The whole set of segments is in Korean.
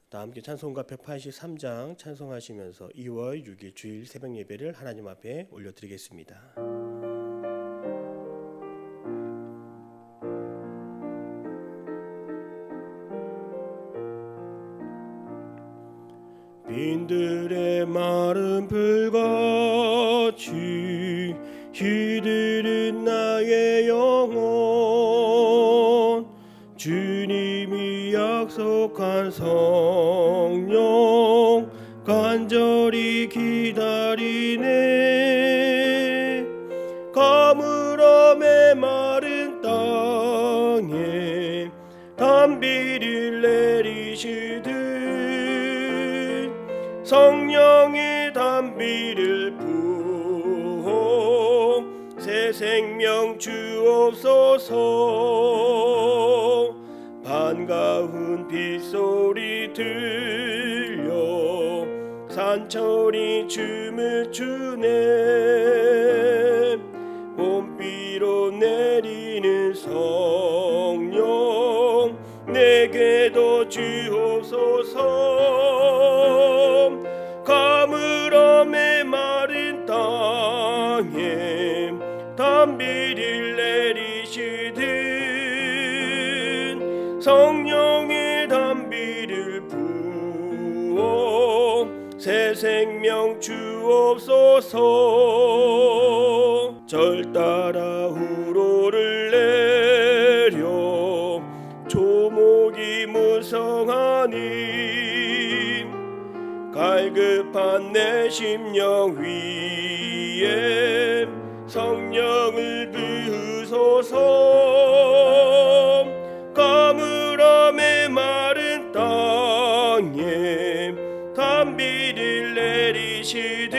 다 함께 찬송가 183장 찬송하시면서 2월 6일 주일 새벽 예배를 하나님 앞에 올려드리겠습니다. 빈들의 마른 불같이 시들은 나의 영혼, 주님이 약속한 성령 간절히 기다리네. 가물어 메마른 땅에 단비를 내리시듯 성령의 단비를 부어 새 생명 주옵소서. 반가운 빗소리 들려 산천이 춤을 추네. 봄비로 내리는 성령 내게도 주옵소서. 가물어 메마른 땅에 단비를 내리시듯 성령의 단비를 부어 새 생명 주옵소서. 절 따라 우로를 내려 조목이 무성하니 갈급한 내 심령 위에 성령을 부으소서. 가물어 메마른 땅에 단비를 내리시듯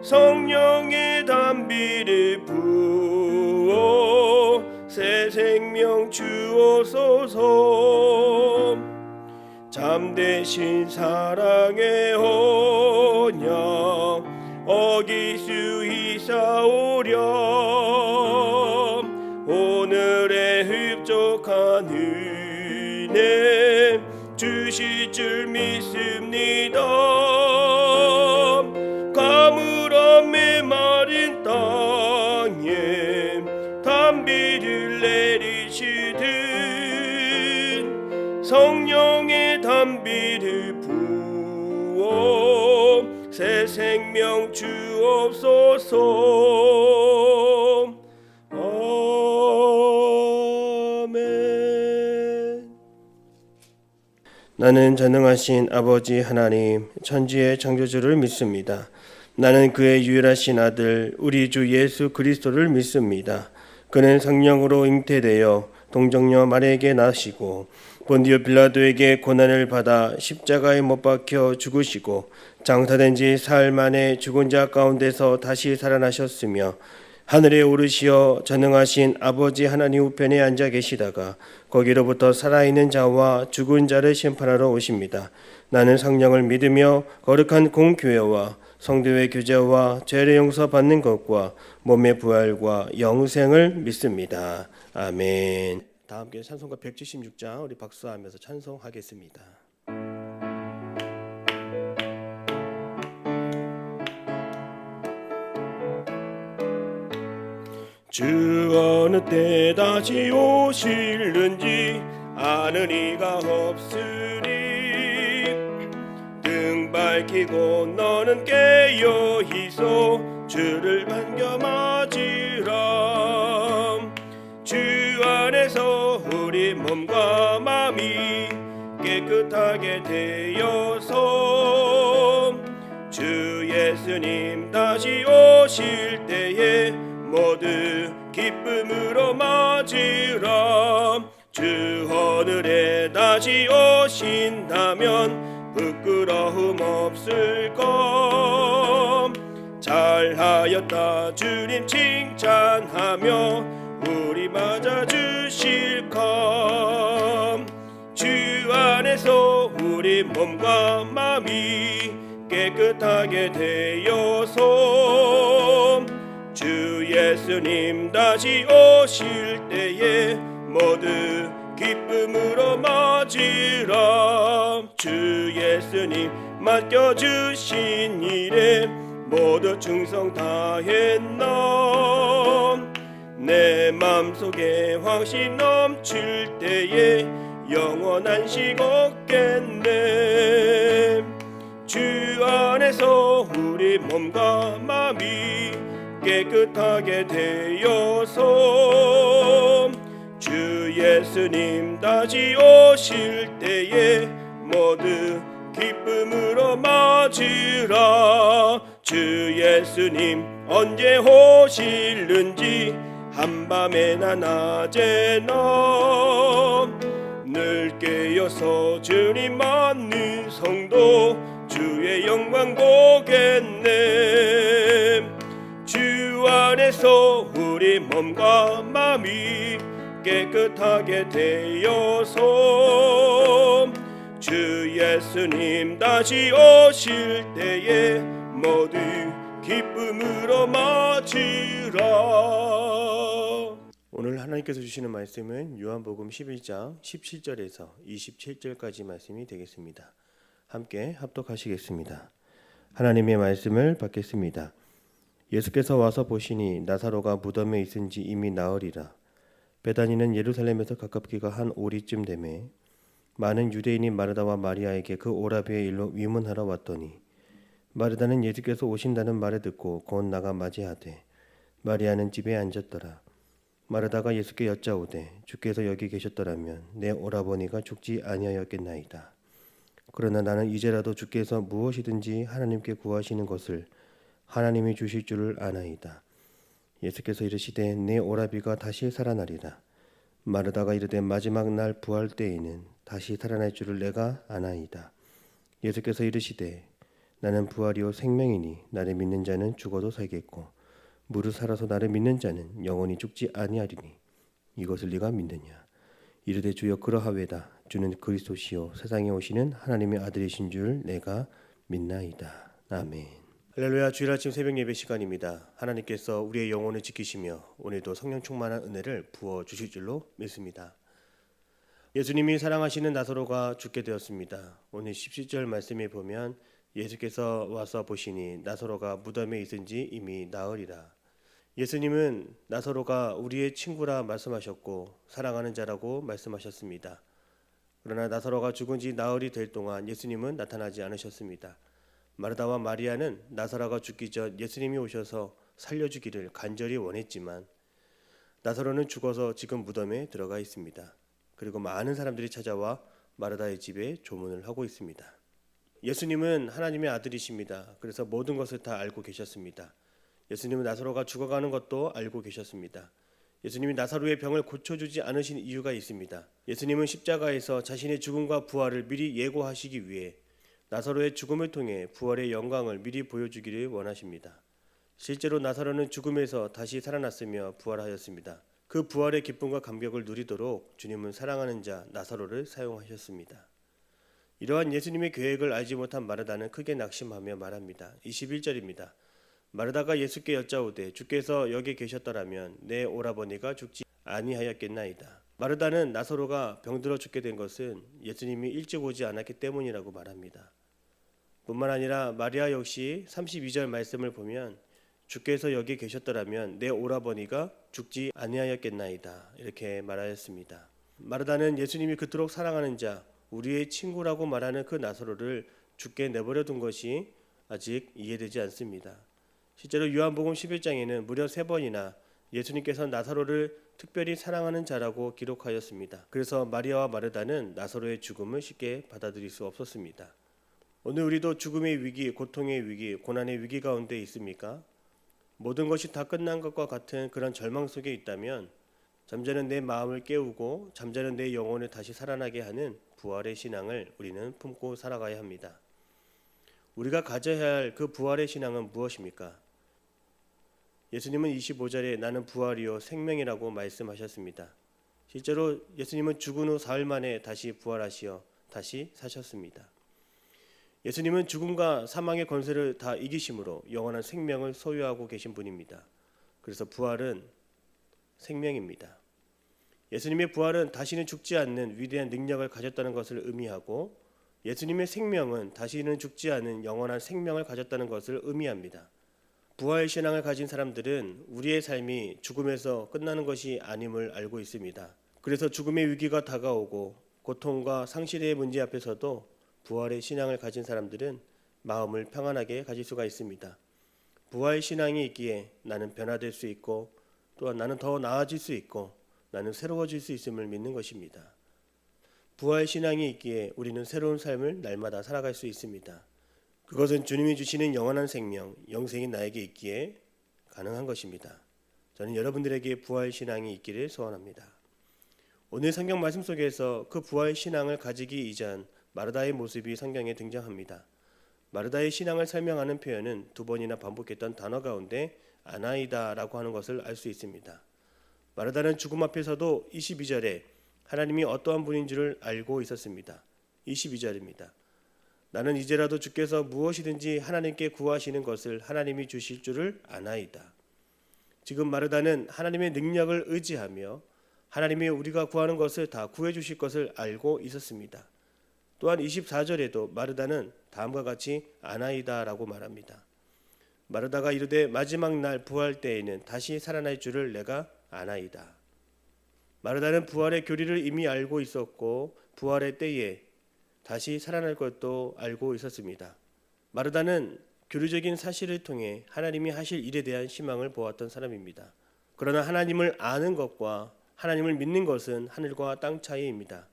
성령의 단비를 부어 새 생명 주옵소서. 참되신 사랑의 언약 어길 수 있사오렴. 오늘의 흡족한 은혜 주실 줄 믿습니다. 가물어 메마른 땅에 단비를 내리시듯 성령의 단비를 부어 새 생명 주옵소서. 아멘. 나는 전능하신 아버지 하나님 천지의 창조주를 믿습니다. 나는 그의 유일하신 아들 우리 주 예수 그리스도를 믿습니다. 그는 성령으로 잉태되어 동정녀 마리아에게 나시고 본디오 빌라도에게 고난을 받아 십자가에 못 박혀 죽으시고 장사된 지 사흘 만에 죽은 자 가운데서 다시 살아나셨으며 하늘에 오르시어 전능하신 아버지 하나님 우편에 앉아 계시다가 거기로부터 살아있는 자와 죽은 자를 심판하러 오십니다. 나는 성령을 믿으며 거룩한 공교회와 성도의 교제와 죄를 용서받는 것과 몸의 부활과 영생을 믿습니다. 아멘. 다 함께 찬송가 176장 우리 박수하면서 찬송하겠습니다. 주 어느 때 다시 오실는지 아는 이가 없으니 등 밝히고 너는 깨어 있어 주를 반겨 맞으라. 주 안에서 우리 몸과 마음이 깨끗하게 되어서 주 예수님 다시 오실 때에 모두 기쁨으로 맞으라. 주 하늘에 다시 오신다면 부끄러움 없을까. 잘하였다 주님 칭찬하며 우리 맞아 주실까. 주 안에서 우리 몸과 마음이 깨끗하게 되어서 주 예수님 다시 오실 때에 모두 기쁨으로 맞으라. 예수님 맡겨주신 일에 모두 충성 다했나. 내 맘속에 확신 넘칠 때에 영원한 식 없겠네. 주 안에서 우리 몸과 마음이 깨끗하게 되어서 주 예수님 다시 오실 때에 모두 기쁨으로 맞으라. 주 예수님 언제 오실는지 한밤에나 낮에나 늘 깨어서 주님 맞는 성도 주의 영광 보겠네. 주 안에서 우리 몸과 마음이 깨끗하게 되어서 주 예수님 다시 오실 때에 모두 기쁨으로 맞으라. 오늘 하나님께서 주시는 말씀은 요한복음 11장 17절에서 27절까지 말씀이 되겠습니다. 함께 합독하시겠습니다. 하나님의 말씀을 받겠습니다. 예수께서 와서 보시니 나사로가 무덤에 있은지 이미 나으리라. 베다니는 예루살렘에서 가깝기가 한 오리쯤 되매 많은 유대인이 마르다와 마리아에게 그 오라비의 일로 위문하러 왔더니 마르다는 예수께서 오신다는 말을 듣고 곧 나가 맞이하되 마리아는 집에 앉았더라. 마르다가 예수께 여짜오되 주께서 여기 계셨더라면 내 오라버니가 죽지 아니하였겠나이다. 그러나 나는 이제라도 주께서 무엇이든지 하나님께 구하시는 것을 하나님이 주실 줄을 아나이다. 예수께서 이르시되 내 오라비가 다시 살아나리라. 마르다가 이르되 마지막 날 부활 때에는 다시 살아날 줄을 내가 아나이다. 예수께서 이르시되 나는 부활이요 생명이니 나를 믿는 자는 죽어도 살겠고 무릇 살아서 나를 믿는 자는 영원히 죽지 아니하리니 이것을 네가 믿느냐. 이르되 주여 그러하외다. 주는 그리스도시요 세상에 오시는 하나님의 아들이신 줄 내가 믿나이다. 아멘. 할렐루야. 주일 아침 새벽 예배 시간입니다. 하나님께서 우리의 영혼을 지키시며 오늘도 성령 충만한 은혜를 부어 주실 줄로 믿습니다. 예수님이 사랑하시는 나사로가 죽게 되었습니다. 오늘 17절 말씀에 보면 예수께서 와서 보시니 나사로가 무덤에 있은지 이미 나으리라. 예수님은 나사로가 우리의 친구라 말씀하셨고 사랑하는 자라고 말씀하셨습니다. 그러나 나사로가 죽은 지 나흘이 될 동안 예수님은 나타나지 않으셨습니다. 마르다와 마리아는 나사로가 죽기 전 예수님이 오셔서 살려주기를 간절히 원했지만 나사로는 죽어서 지금 무덤에 들어가 있습니다. 그리고 많은 사람들이 찾아와 마르다의 집에 조문을 하고 있습니다. 예수님은 하나님의 아들이십니다. 그래서 모든 것을 다 알고 계셨습니다. 예수님은 나사로가 죽어가는 것도 알고 계셨습니다. 예수님이 나사로의 병을 고쳐주지 않으신 이유가 있습니다. 예수님은 십자가에서 자신의 죽음과 부활을 미리 예고하시기 위해 나사로의 죽음을 통해 부활의 영광을 미리 보여주기를 원하십니다. 실제로 나사로는 죽음에서 다시 살아났으며 부활하였습니다. 그 부활의 기쁨과 감격을 누리도록 주님은 사랑하는 자 나사로를 사용하셨습니다. 이러한 예수님의 계획을 알지 못한 마르다는 크게 낙심하며 말합니다. 21절입니다. 마르다가 예수께 여짜오되 주께서 여기 계셨더라면 내 오라버니가 죽지 아니하였겠나이다. 마르다는 나사로가 병들어 죽게 된 것은 예수님이 일찍 오지 않았기 때문이라고 말합니다. 뿐만 아니라 마리아 역시 32절 말씀을 보면 주께서 여기 계셨더라면 내 오라버니가 죽지 아니하였겠나이다 이렇게 말하였습니다. 마르다는 예수님이 그토록 사랑하는 자 우리의 친구라고 말하는 그 나사로를 죽게 내버려 둔 것이 아직 이해되지 않습니다. 실제로 요한복음 11장에는 무려 3번이나 예수님께서 나사로를 특별히 사랑하는 자라고 기록하였습니다. 그래서 마리아와 마르다는 나사로의 죽음을 쉽게 받아들일 수 없었습니다. 오늘 우리도 죽음의 위기, 고통의 위기, 고난의 위기 가운데 있습니까? 모든 것이 다 끝난 것과 같은 그런 절망 속에 있다면 잠자는 내 마음을 깨우고 잠자는 내 영혼을 다시 살아나게 하는 부활의 신앙을 우리는 품고 살아가야 합니다. 우리가 가져야 할 그 부활의 신앙은 무엇입니까? 예수님은 25절에 나는 부활이요 생명이라고 말씀하셨습니다. 실제로 예수님은 죽은 후 사흘 만에 다시 부활하시어 다시 사셨습니다. 예수님은 죽음과 사망의 권세를 다 이기심으로 영원한 생명을 소유하고 계신 분입니다. 그래서 부활은 생명입니다. 예수님의 부활은 다시는 죽지 않는 위대한 능력을 가졌다는 것을 의미하고 예수님의 생명은 다시는 죽지 않은 영원한 생명을 가졌다는 것을 의미합니다. 부활 신앙을 가진 사람들은 우리의 삶이 죽음에서 끝나는 것이 아님을 알고 있습니다. 그래서 죽음의 위기가 다가오고 고통과 상실의 문제 앞에서도 부활의 신앙을 가진 사람들은 마음을 평안하게 가질 수가 있습니다. 부활 신앙이 있기에 나는 변화될 수 있고 또한 나는 더 나아질 수 있고 나는 새로워질 수 있음을 믿는 것입니다. 부활 신앙이 있기에 우리는 새로운 삶을 날마다 살아갈 수 있습니다. 그것은 주님이 주시는 영원한 생명, 영생이 나에게 있기에 가능한 것입니다. 저는 여러분들에게 부활 신앙이 있기를 소원합니다. 오늘 성경 말씀 속에서 그 부활 신앙을 가지기 이전 마르다의 모습이 성경에 등장합니다. 마르다의 신앙을 설명하는 표현은 두 번이나 반복했던 단어 가운데 아나이다라고 하는 것을 알 수 있습니다. 마르다는 죽음 앞에서도 22절에 하나님이 어떠한 분인 줄을 알고 있었습니다. 22절입니다. 나는 이제라도 주께서 무엇이든지 하나님께 구하시는 것을 하나님이 주실 줄을 아나이다. 지금 마르다는 하나님의 능력을 의지하며 하나님이 우리가 구하는 것을 다 구해 주실 것을 알고 있었습니다. 또한 24절에도 마르다는 다음과 같이 아나이다라고 말합니다. 마르다가 이르되 마지막 날 부활 때에는 다시 살아날 줄을 내가 아나이다. 마르다는 부활의 교리를 이미 알고 있었고 부활의 때에 다시 살아날 것도 알고 있었습니다. 마르다는 교리적인 사실을 통해 하나님이 하실 일에 대한 희망을 보았던 사람입니다. 그러나 하나님을 아는 것과 하나님을 믿는 것은 하늘과 땅 차이입니다.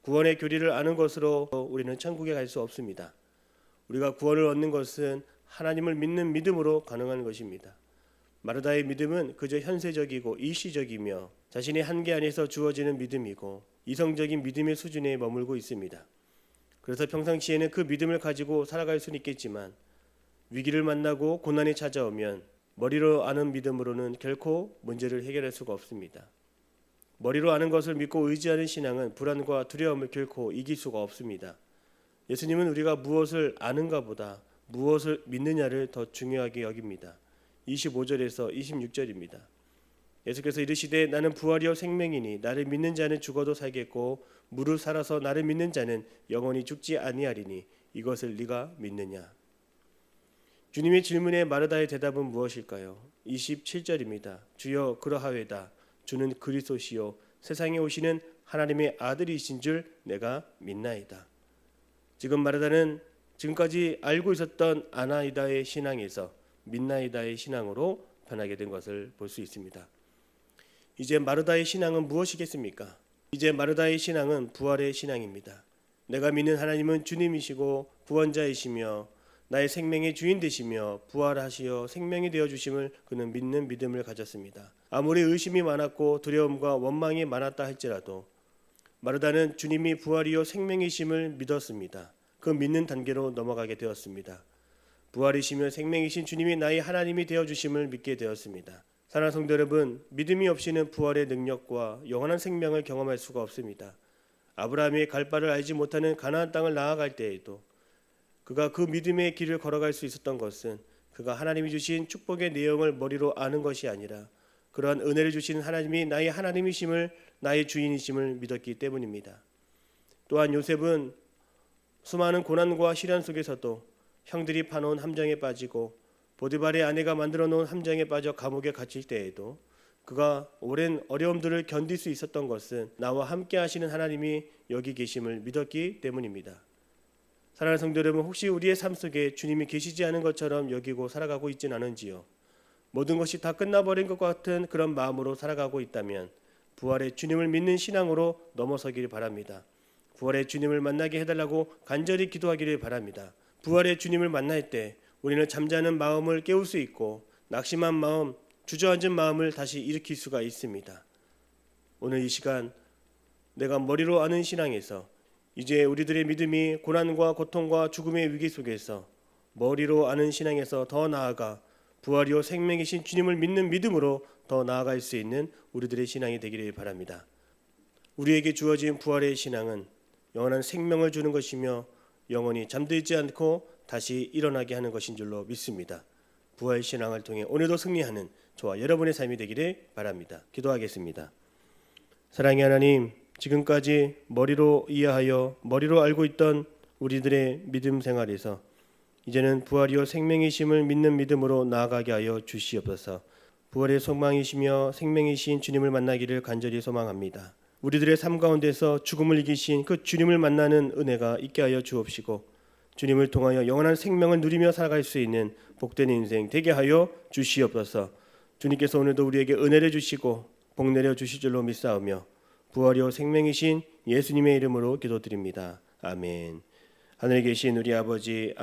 구원의 교리를 아는 것으로 우리는 천국에 갈 수 없습니다. 우리가 구원을 얻는 것은 하나님을 믿는 믿음으로 가능한 것입니다. 마르다의 믿음은 그저 현세적이고 일시적이며 자신의 한계 안에서 주어지는 믿음이고 이성적인 믿음의 수준에 머물고 있습니다. 그래서 평상시에는 그 믿음을 가지고 살아갈 수는 있겠지만 위기를 만나고 고난이 찾아오면 머리로 아는 믿음으로는 결코 문제를 해결할 수가 없습니다. 머리로 아는 것을 믿고 의지하는 신앙은 불안과 두려움을 결코 이길 수가 없습니다. 예수님은 우리가 무엇을 아는가 보다 무엇을 믿느냐를 더 중요하게 여깁니다. 25절에서 26절입니다. 예수께서 이르시되 나는 부활이요 생명이니 나를 믿는 자는 죽어도 살겠고 무릇 살아서 나를 믿는 자는 영원히 죽지 아니하리니 이것을 네가 믿느냐. 주님의 질문에 마르다의 대답은 무엇일까요? 27절입니다. 주여 그러하외다. 주는 그리스도시요 세상에 오시는 하나님의 아들이신 줄 내가 믿나이다. 지금 마르다는 지금까지 알고 있었던 아나이다의 신앙에서 믿나이다의 신앙으로 변하게 된 것을 볼 수 있습니다. 이제 마르다의 신앙은 무엇이겠습니까? 이제 마르다의 신앙은 부활의 신앙입니다. 내가 믿는 하나님은 주님이시고 구원자이시며 나의 생명의 주인 되시며 부활하시어 생명이 되어주심을 그는 믿는 믿음을 가졌습니다. 아무리 의심이 많았고 두려움과 원망이 많았다 할지라도 마르다는 주님이 부활이요 생명이심을 믿었습니다. 그 믿는 단계로 넘어가게 되었습니다. 부활이시며 생명이신 주님이 나의 하나님이 되어주심을 믿게 되었습니다. 사랑하는 성도 여러분, 믿음이 없이는 부활의 능력과 영원한 생명을 경험할 수가 없습니다. 아브라함이 갈 바를 알지 못하는 가나안 땅을 나아갈 때에도 그가 그 믿음의 길을 걸어갈 수 있었던 것은 그가 하나님이 주신 축복의 내용을 머리로 아는 것이 아니라 그러한 은혜를 주신 하나님이 나의 하나님이심을 나의 주인이심을 믿었기 때문입니다. 또한 요셉은 수많은 고난과 시련 속에서도 형들이 파놓은 함정에 빠지고 보디발의 아내가 만들어 놓은 함정에 빠져 감옥에 갇힐 때에도 그가 오랜 어려움들을 견딜 수 있었던 것은 나와 함께 하시는 하나님이 여기 계심을 믿었기 때문입니다. 사랑하는 성도 여러분, 혹시 우리의 삶 속에 주님이 계시지 않은 것처럼 여기고 살아가고 있진 않은지요? 모든 것이 다 끝나버린 것 같은 그런 마음으로 살아가고 있다면 부활의 주님을 믿는 신앙으로 넘어서기를 바랍니다. 부활의 주님을 만나게 해달라고 간절히 기도하기를 바랍니다. 부활의 주님을 만날 때 우리는 잠자는 마음을 깨울 수 있고 낙심한 마음, 주저앉은 마음을 다시 일으킬 수가 있습니다. 오늘 이 시간 내가 머리로 아는 신앙에서 이제 우리들의 믿음이 고난과 고통과 죽음의 위기 속에서 머리로 아는 신앙에서 더 나아가 부활이요 생명이신 주님을 믿는 믿음으로 더 나아갈 수 있는 우리들의 신앙이 되기를 바랍니다. 우리에게 주어진 부활의 신앙은 영원한 생명을 주는 것이며 영원히 잠들지 않고 다시 일어나게 하는 것인 줄로 믿습니다. 부활 신앙을 통해 오늘도 승리하는 저와 여러분의 삶이 되기를 바랍니다. 기도하겠습니다. 사랑의 하나님, 지금까지 머리로 이해하여 머리로 알고 있던 우리들의 믿음 생활에서 이제는 부활이요 생명이심을 믿는 믿음으로 나아가게 하여 주시옵소서. 부활의 소망이시며 생명이신 주님을 만나기를 간절히 소망합니다. 우리들의 삶 가운데서 죽음을 이기신 그 주님을 만나는 은혜가 있게 하여 주옵시고 주님을 통하여 영원한 생명을 누리며 살아갈 수 있는 복된 인생 되게 하여 주시옵소서. 주님께서 오늘도 우리에게 은혜를 주시고 복 내려 주실 줄로 믿사오며 부활이요 생명이신 예수님의 이름으로 기도드립니다. 아멘. 하늘에 계신 우리 아버지의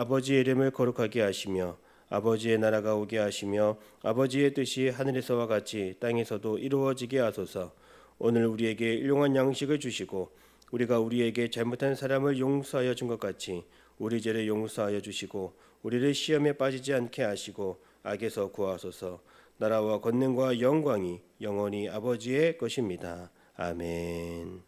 이름을 거룩하게 하시며 아버지의 나라가 오게 하시며 아버지의 뜻이 하늘에서와 같이 땅에서도 이루어지게 하소서. 오늘 우리에게 일용할 양식을 주시고 우리가 우리에게 잘못한 사람을 용서하여 준 것 같이 우리 죄를 용서하여 주시고 우리를 시험에 빠지지 않게 하시고 악에서 구하소서. 나라와 권능과 영광이 영원히 아버지의 것입니다. 아멘.